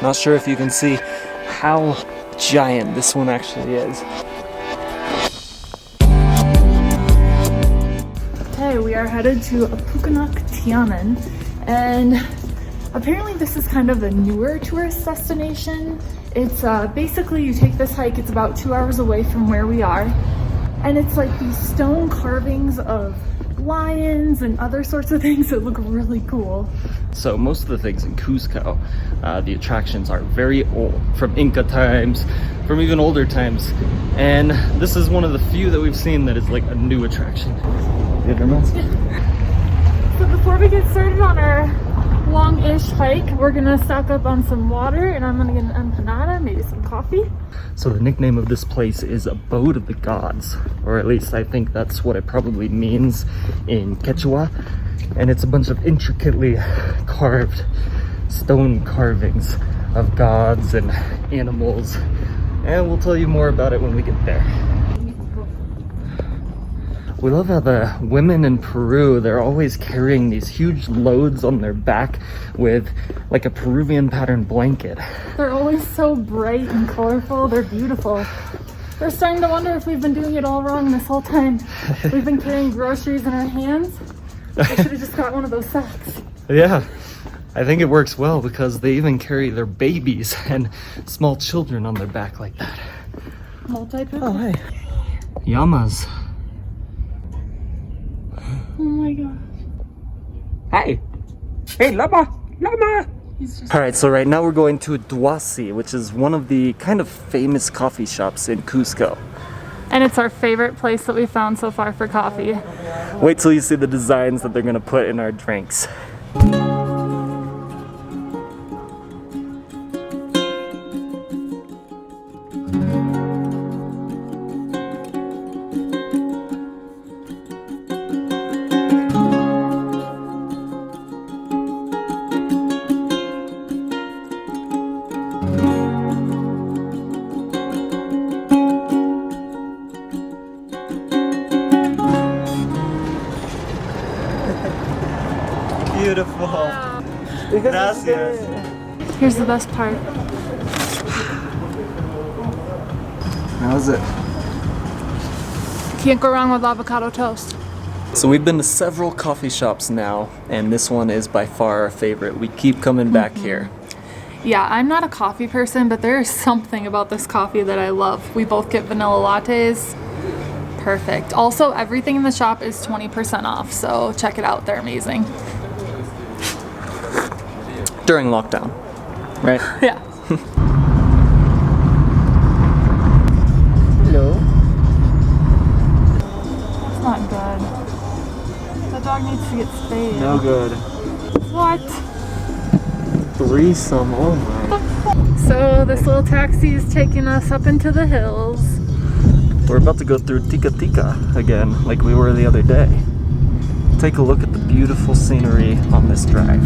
Not sure if you can see how giant this one actually is. Okay, we are headed to Apukunaq Tianan, and apparently this is kind of a newer tourist destination. It's basically you take this hike, it's about 2 hours away from where we are, and it's like these stone carvings of lions and other sorts of things that look really cool. So most of the things in Cusco, the attractions are very old, from Inca times, from even older times, and this is one of the few that we've seen that is like a new attraction. So before we get started on our long-ish hike, we're gonna stock up on some water, and I'm gonna get an empanada, maybe some coffee. So the nickname of this place is Abode of the Gods, or at least I think that's what it probably means in Quechua. And it's a bunch of intricately carved stone carvings of gods and animals. And we'll tell you more about it when we get there. We love how the women in Peru, they're always carrying these huge loads on their back with like a Peruvian pattern blanket. They're always so bright and colorful. They're beautiful. We're starting to wonder if we've been doing it all wrong this whole time. We've been carrying groceries in our hands. We should have just got one of those sacks. Yeah, I think it works well because they even carry their babies and small children on their back like that. Multi-purpose. Oh, hey. Llamas. Oh my gosh. Hey! Hey, llama! Llama! Alright, so right now we're going to Duasi, which is one of the kind of famous coffee shops in Cusco. And it's our favorite place that we found so far for coffee. Wait till you see the designs that they're gonna put in our drinks. Beautiful. Wow. Gracias. Here's the best part. How's it? Can't go wrong with avocado toast. So we've been to several coffee shops now, and this one is by far our favorite. We keep coming back here. Yeah, I'm not a coffee person, but there is something about this coffee that I love. We both get vanilla lattes. Perfect. Also, everything in the shop is 20% off, so check it out. They're amazing. During lockdown, right? Yeah. Hello. That's not good. The dog needs to get spayed. No good. What? Threesome, oh my. So this little taxi is taking us up into the hills. We're about to go through Tika Tika again, like we were the other day. Take a look at the beautiful scenery on this drive.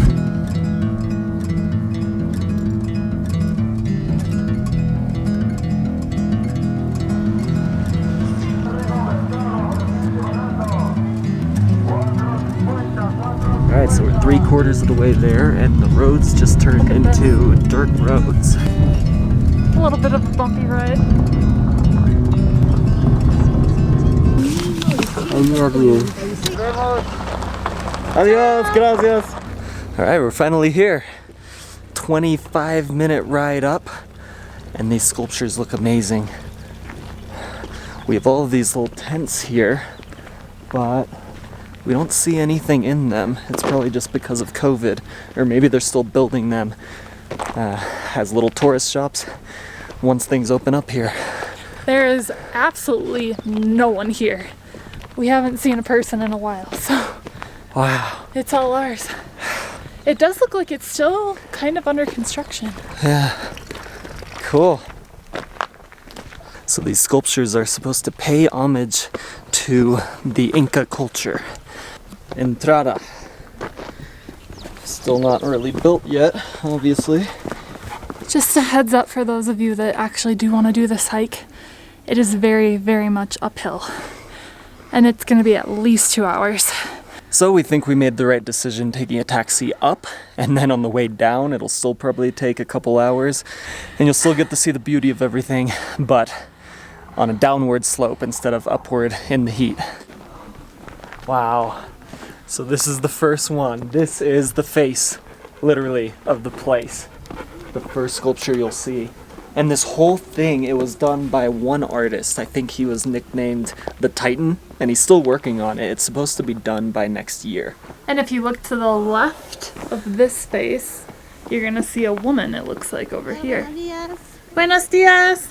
Alright, so we're 3/4 of the way there, and the roads just turned into dirt roads. A little bit of a bumpy ride. Adios, gracias. Alright, we're finally here. 25-minute ride up, and these sculptures look amazing. We have all of these little tents here, but we don't see anything in them. It's probably just because of COVID, or maybe they're still building them as little tourist shops once things open up here. There is absolutely no one here. We haven't seen a person in a while, so wow, it's all ours. It does look like it's still kind of under construction. Yeah, cool. So these sculptures are supposed to pay homage to the Inca culture. Entrada. Still not really built yet, obviously. Just a heads up for those of you that actually do want to do this hike. It is very, very much uphill. And it's going to be at least 2 hours. So we think we made the right decision taking a taxi up, and then on the way down it'll still probably take a couple hours, and you'll still get to see the beauty of everything, but on a downward slope instead of upward in the heat. Wow. So this is the first one. This is the face, literally, of the place. The first sculpture you'll see. And this whole thing, it was done by one artist. I think he was nicknamed the Titan, and he's still working on it. It's supposed to be done by next year. And if you look to the left of this face, you're gonna see a woman, it looks like, over here. Buenos dias!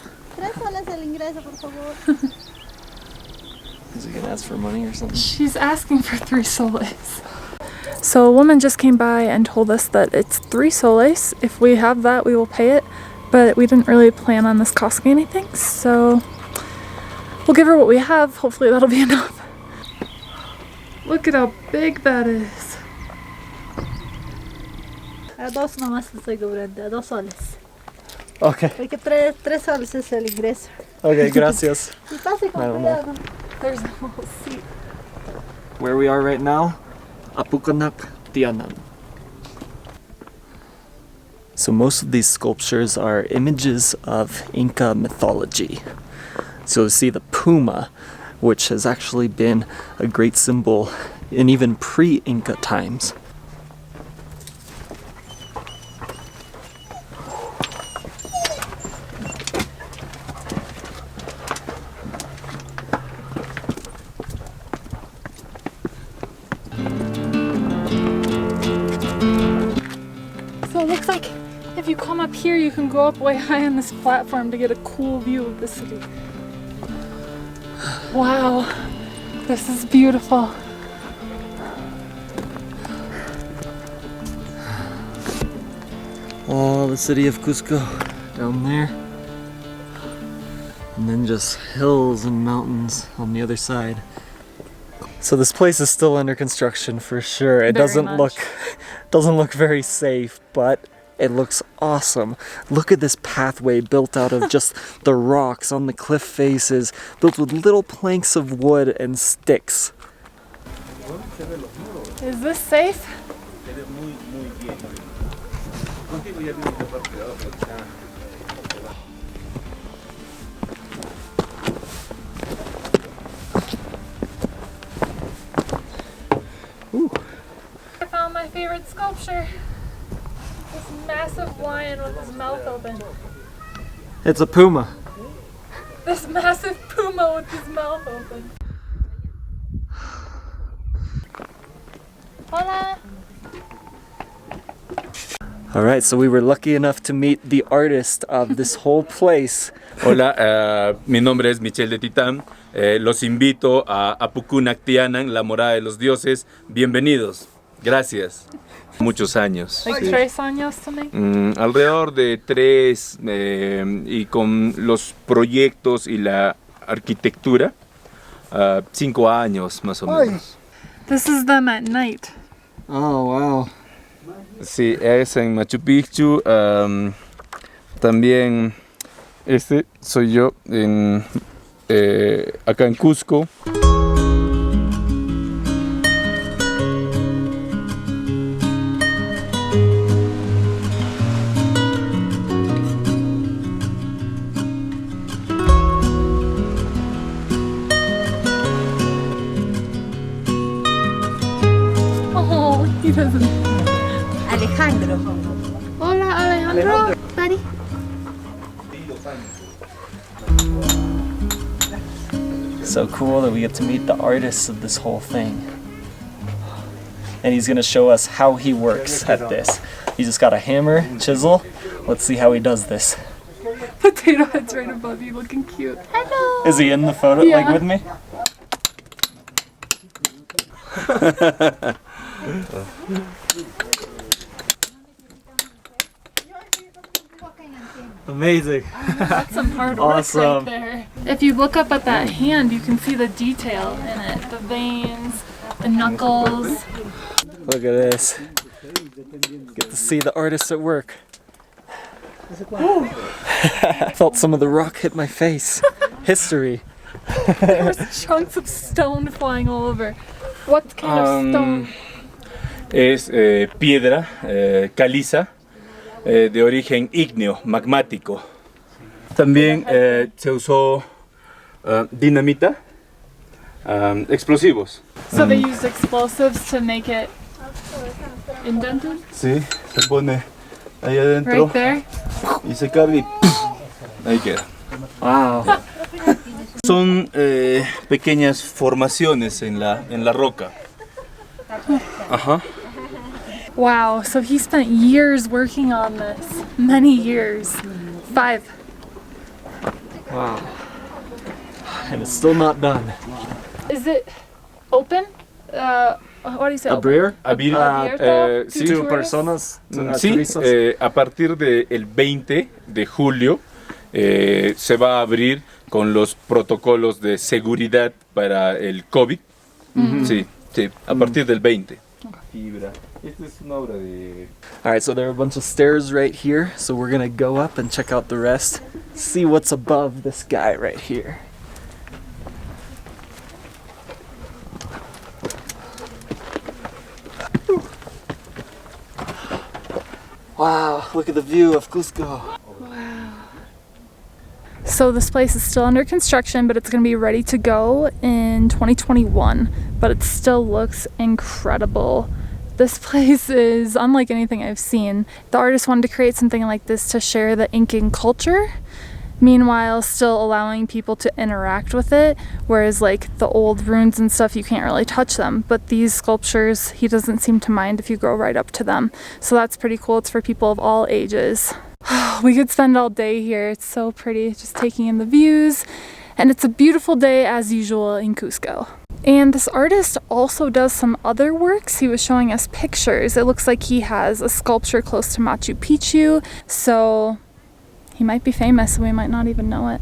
Is he gonna ask for money or something? She's asking for 3 soles. So a woman just came by and told us that it's 3 soles. If we have that, we will pay it. But we didn't really plan on this costing anything, so we'll give her what we have. Hopefully that'll be enough. Look at how big that is. A 2 nomás estoy cobrando, a 2 soles. Okay. Porque 3 soles es el ingreso. Okay, gracias. Y pase con I don't know. cuidado. There's a little seat. Where we are right now, Apukunaq Tianan. So most of these sculptures are images of Inca mythology. So you see the puma, which has actually been a great symbol in even pre-Inca times. So it looks like if you come up here, you can go up way high on this platform to get a cool view of the city. Wow, this is beautiful. Oh, the city of Cusco down there. And then just hills and mountains on the other side. So this place is still under construction for sure. It Very doesn't much. look very safe, but it looks awesome. Look at this pathway built out of just the rocks on the cliff faces, built with little planks of wood and sticks. Is this safe? Ooh. I found my favorite sculpture. This massive lion with his mouth open. It's a puma. This massive puma with his mouth open. Hola! Alright, so we were lucky enough to meet the artist of this whole place. Hola, mi nombre es Michel de Titán. Los invito a Apukunaq Tianan, la morada de los dioses. Bienvenidos. Gracias. Muchos años. Like 3 años también. Alrededor de 3 y con los proyectos y la arquitectura, 5 años más o menos. This is them at night. Oh, wow. Sí, es en Machu Picchu. También este soy yo acá en Cusco. Oh, he doesn't. Alejandro. Hola, Alejandro. Daddy. So cool that we get to meet the artist of this whole thing. And he's gonna show us how he works at this. He just got a hammer, chisel. Let's see how he does this. Potato Head's right above you, looking cute. Hello. Is he in the photo, Yeah. like with me? Amazing. That's some hard work Awesome. right there. If you look up at that hand, you can see the detail in it. The veins, the knuckles. Look at this. Get to see the artist at work. Felt some of the rock hit my face. History. There was chunks of stone flying all over. What kind of stone? Es piedra caliza de origen ígneo, magmático. También se usó dinamita, explosivos. So they used explosives to make it indented? Sí, se pone ahí adentro Right there? y se carga y ahí queda. Wow. Son pequeñas formaciones en la roca. Ajá. Wow, so he spent years working on this. Many years. 5. Wow. And it's still not done. Is it open? What do you say? Abrir? Abierto? Sí, Two personas? Sí, turistas? a partir del 20 de julio se va a abrir con los protocolos de seguridad para el COVID. Sí, sí, a partir del 20. Fibra. Esta es una obra de... Alright, so there are a bunch of stairs right here, so we're gonna go up and check out the rest. See what's above this guy right here. Wow, look at the view of Cusco. So this place is still under construction, but it's going to be ready to go in 2021. But it still looks incredible. This place is unlike anything I've seen. The artist wanted to create something like this to share the Incan culture, meanwhile still allowing people to interact with it, whereas like the old ruins and stuff, you can't really touch them. But these sculptures, he doesn't seem to mind if you go right up to them. So that's pretty cool. It's for people of all ages. We could spend all day here. It's so pretty, just taking in the views. And it's a beautiful day as usual in Cusco. And this artist also does some other works. He was showing us pictures. It looks like he has a sculpture close to Machu Picchu. So he might be famous and we might not even know it.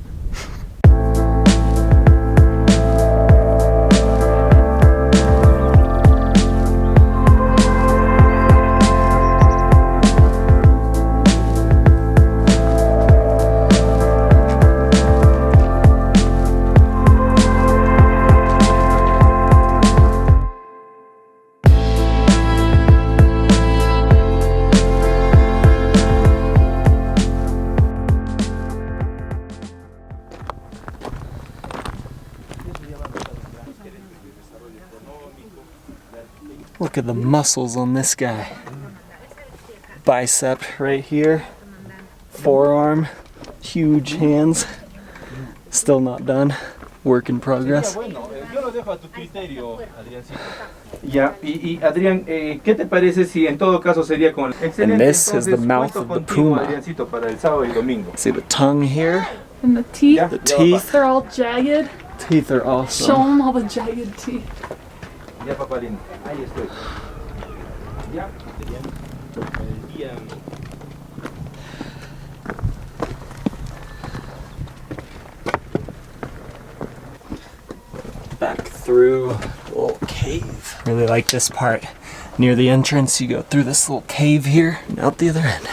Look at the muscles on this guy. Bicep right here. Forearm. Huge hands. Still not done. Work in progress. Ya, y Adrián, ¿qué te parece si en todo caso sería con... And this is the mouth of the puma. Adriancito, para el sábado y domingo. See the tongue here? And the teeth, The teeth. they're all jagged. Teeth are Show awesome. them all the jagged teeth. Ya, papá lindo. Ahí estoy. Ya, Adrián. El día... Back through the little cave. Really like this part. Near the entrance, you go through this little cave here and out the other end.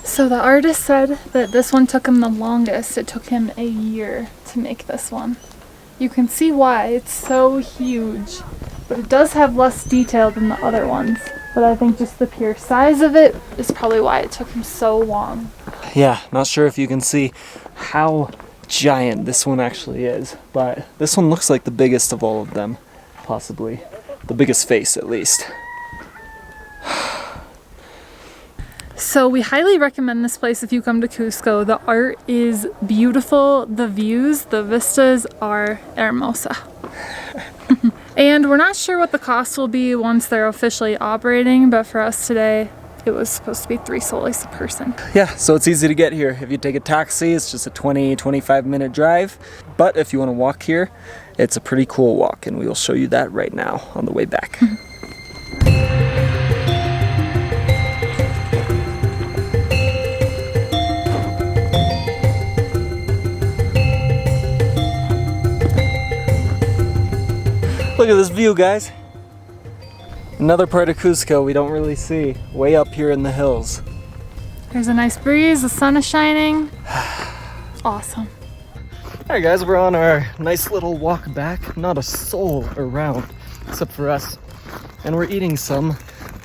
So the artist said that this one took him the longest. It took him a year to make this one. You can see why. It's so huge. But it does have less detail than the other ones. But I think just the pure size of it is probably why it took him so long. Yeah, not sure if you can see how giant this one actually is, but this one looks like the biggest of all of them, possibly. The biggest face, at least. So we highly recommend this place if you come to Cusco. The art is beautiful. The views, the vistas are hermosa. And we're not sure what the cost will be once they're officially operating, but for us today, it was supposed to be 3 soles a person. Yeah, so it's easy to get here. If you take a taxi, it's just a 20-25 minute drive. But if you want to walk here, it's a pretty cool walk, and we will show you that right now on the way back. Look at this view, guys. Another part of Cusco we don't really see, way up here in the hills. There's a nice breeze, the sun is shining. Awesome. Alright guys, we're on our nice little walk back. Not a soul around except for us. And we're eating some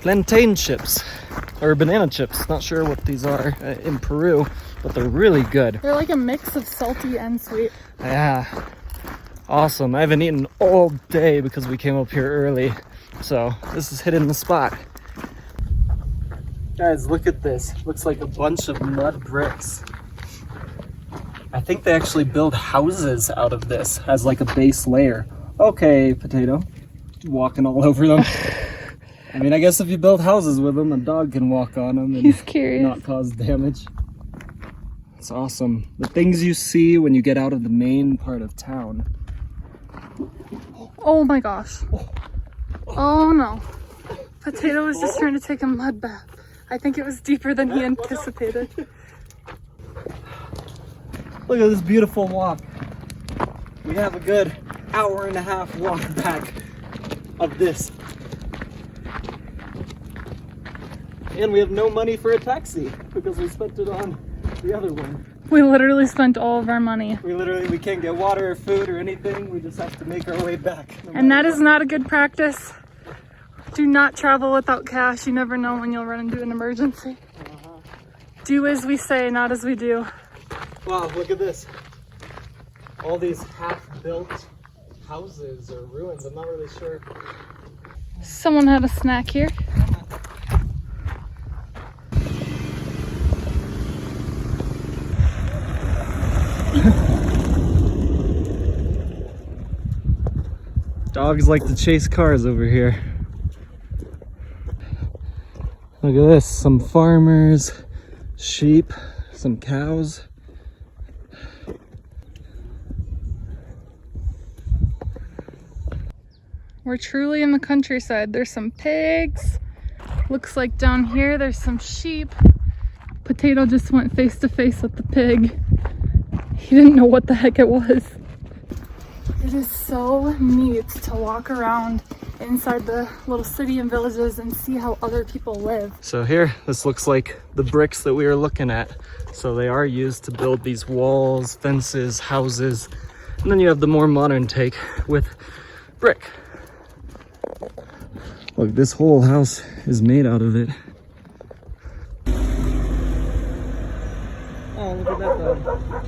plantain chips, or banana chips. Not sure what these are in Peru, but they're really good. They're like a mix of salty and sweet. Yeah, awesome. I haven't eaten all day because we came up here early. So this is hitting the spot. Guys, look at this. Looks like a bunch of mud bricks. I think they actually build houses out of this as like a base layer. Okay, potato. Walking all over them. I mean, I guess if you build houses with them, a dog can walk on them and He's curious. not cause damage. It's awesome. The things you see when you get out of the main part of town. Oh my gosh. Oh no. Potato was just trying to take a mud bath. I think it was deeper than he anticipated. Look at this beautiful walk. We have a good hour and a half walk back of this. And we have no money for a taxi because we spent it on the other one. We literally spent all of our money. We can't get water or food or anything. We just have to make our way back. And that is not a good practice. Do not travel without cash. You never know when you'll run into an emergency. Do as we say, not as we do. Wow, look at this. All these half-built houses or ruins. I'm not really sure. Someone had a snack here. Dogs like to chase cars over here. Look at this, some farmers, sheep, some cows. We're truly in the countryside. There's some pigs. Looks like down here there's some sheep. Potato just went face to face with the pig. He didn't know what the heck it was. It is so neat to walk around inside the little city and villages and see how other people live. So here, this looks like the bricks that we were looking at. So they are used to build these walls, fences, houses. And then you have the more modern take with brick. Look, this whole house is made out of it. Oh, look at that dog.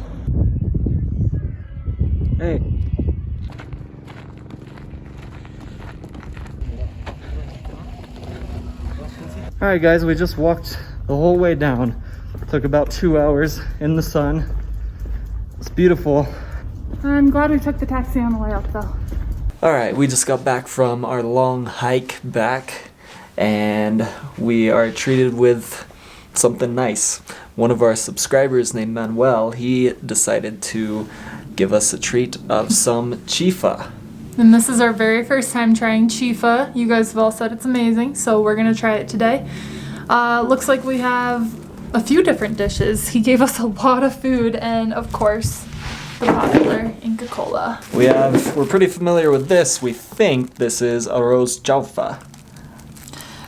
Hey. Alright guys, we just walked the whole way down. Took about 2 hours in the sun. It's beautiful. I'm glad we took the taxi on the way up though. Alright, we just got back from our long hike back and we are treated with something nice. One of our subscribers named Manuel, he decided to give us a treat of some chifa. And this is our very first time trying chifa. You guys have all said it's amazing, so we're gonna try it today. Looks like we have a few different dishes. He gave us a lot of food and of course the popular Inca Cola. We're pretty familiar with this. We think this is arroz chaufa.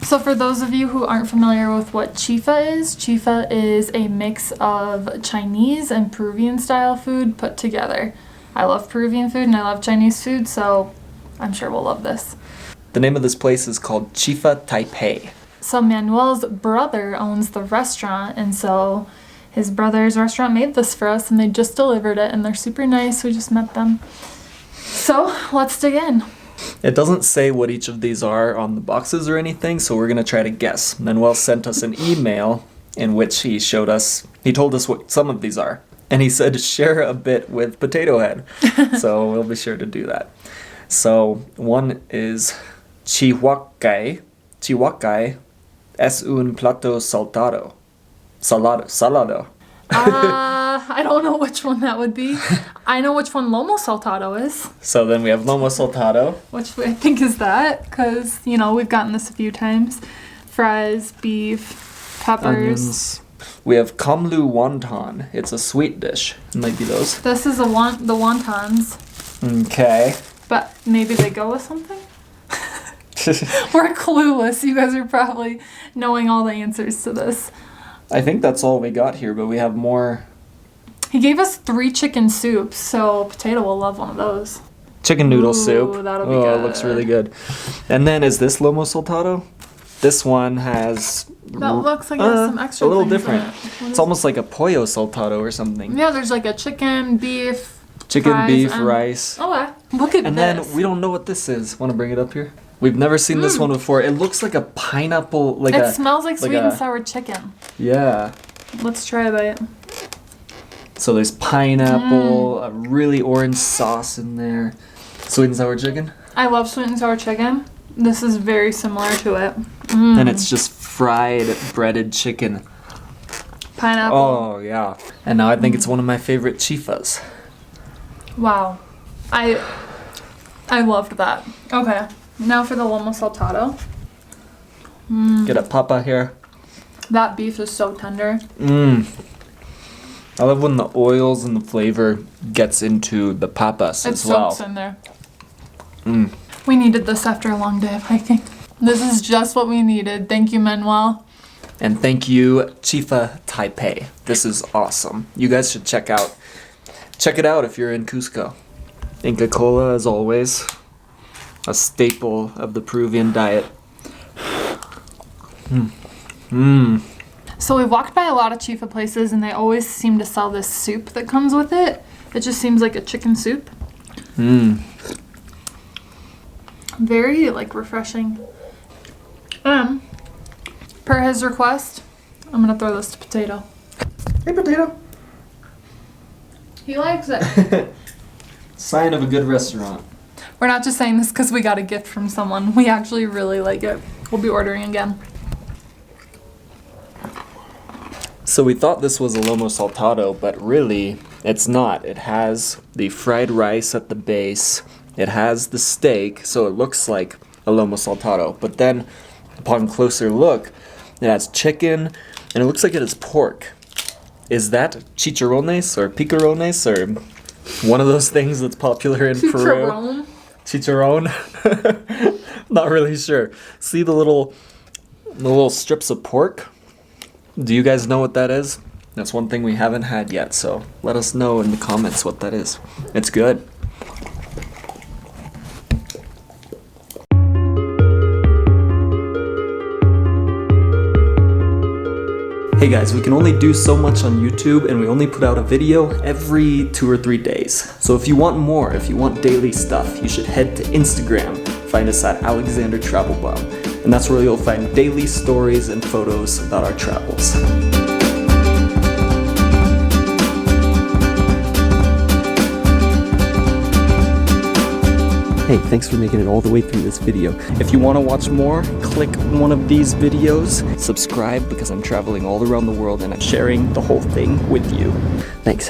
So for those of you who aren't familiar with what chifa is a mix of Chinese and Peruvian style food put together. I love Peruvian food and I love Chinese food, so I'm sure we'll love this. The name of this place is called Chifa Taipei. So Manuel's brother owns the restaurant, and so his brother's restaurant made this for us and they just delivered it and they're super nice. We just met them. So let's dig in. It doesn't say what each of these are on the boxes or anything, so we're gonna try to guess. Manuel sent us an email in which he told us what some of these are. And he said share a bit with Potato Head. So we'll be sure to do that. So one is chihuacay. Chihuacay es un plato salado. Salado. I don't know which one that would be. I know which one lomo saltado is. So then we have lomo saltado. Which I think is that, because, you know, we've gotten this a few times. Fries, beef, peppers. Onions. We have kamlu wonton. It's a sweet dish. It might be those. This is the wontons. Okay. But maybe they go with something? We're clueless. You guys are probably knowing all the answers to this. I think that's all we got here, but we have more He gave us 3 chicken soups, so Potato will love one of those. Chicken noodle Ooh, soup. that'll be It good. looks really good. And then is this lomo saltado? This one has... That looks like it has some extra a little things in different. it. What It's is almost like a pollo saltado or something. Yeah, there's like a chicken, beef, Chicken, fries, beef, and- rice. Oh, look at And this. then we don't know what this is. Want to bring it up here? We've never seen this one before. It looks like a pineapple, like it a... smells like sweet a- and sour chicken. Yeah. Let's try a bite. So there's pineapple, a really orange sauce in there. Sweet and sour chicken. I love sweet and sour chicken. This is very similar to it. And it's just fried breaded chicken. Pineapple. Oh, yeah. And now I think it's one of my favorite chifas. Wow. I loved that. Okay. Now for the lomo saltado. Get a papa here. That beef is so tender. I love when the oils and the flavor gets into the papas It as well. soaks in there. We needed this after a long day of hiking. This is just what we needed. Thank you, Manuel. And thank you, Chifa Taipei. This is awesome. You guys should check it out if you're in Cusco. Inca Cola, as always, a staple of the Peruvian diet. So we've walked by a lot of Chifa places and they always seem to sell this soup that comes with it. It just seems like a chicken soup. Very like refreshing. Per his request, I'm gonna throw this to Potato. Hey, Potato. He likes it. Sign of a good restaurant. We're not just saying this because we got a gift from someone. We actually really like it. We'll be ordering again. So we thought this was a lomo saltado, but really it's not. It has the fried rice at the base. It has the steak, so it looks like a lomo saltado. But then, upon closer look, it has chicken, and it looks like it has pork. Is that chicharrones or picarones or one of those things that's popular in Peru? Chicharron. Chicharron? Not really sure. See the little strips of pork? Do you guys know what that is? That's one thing we haven't had yet, so let us know in the comments what that is. It's good. Hey guys, we can only do so much on YouTube and we only put out a video every 2 or 3 days. So if you want more, if you want daily stuff, you should head to Instagram. Find us at Alexander Travel Bum. And that's where you'll find daily stories and photos about our travels. Hey, thanks for making it all the way through this video. If you want to watch more, click one of these videos. Subscribe because I'm traveling all around the world and I'm sharing the whole thing with you. Thanks.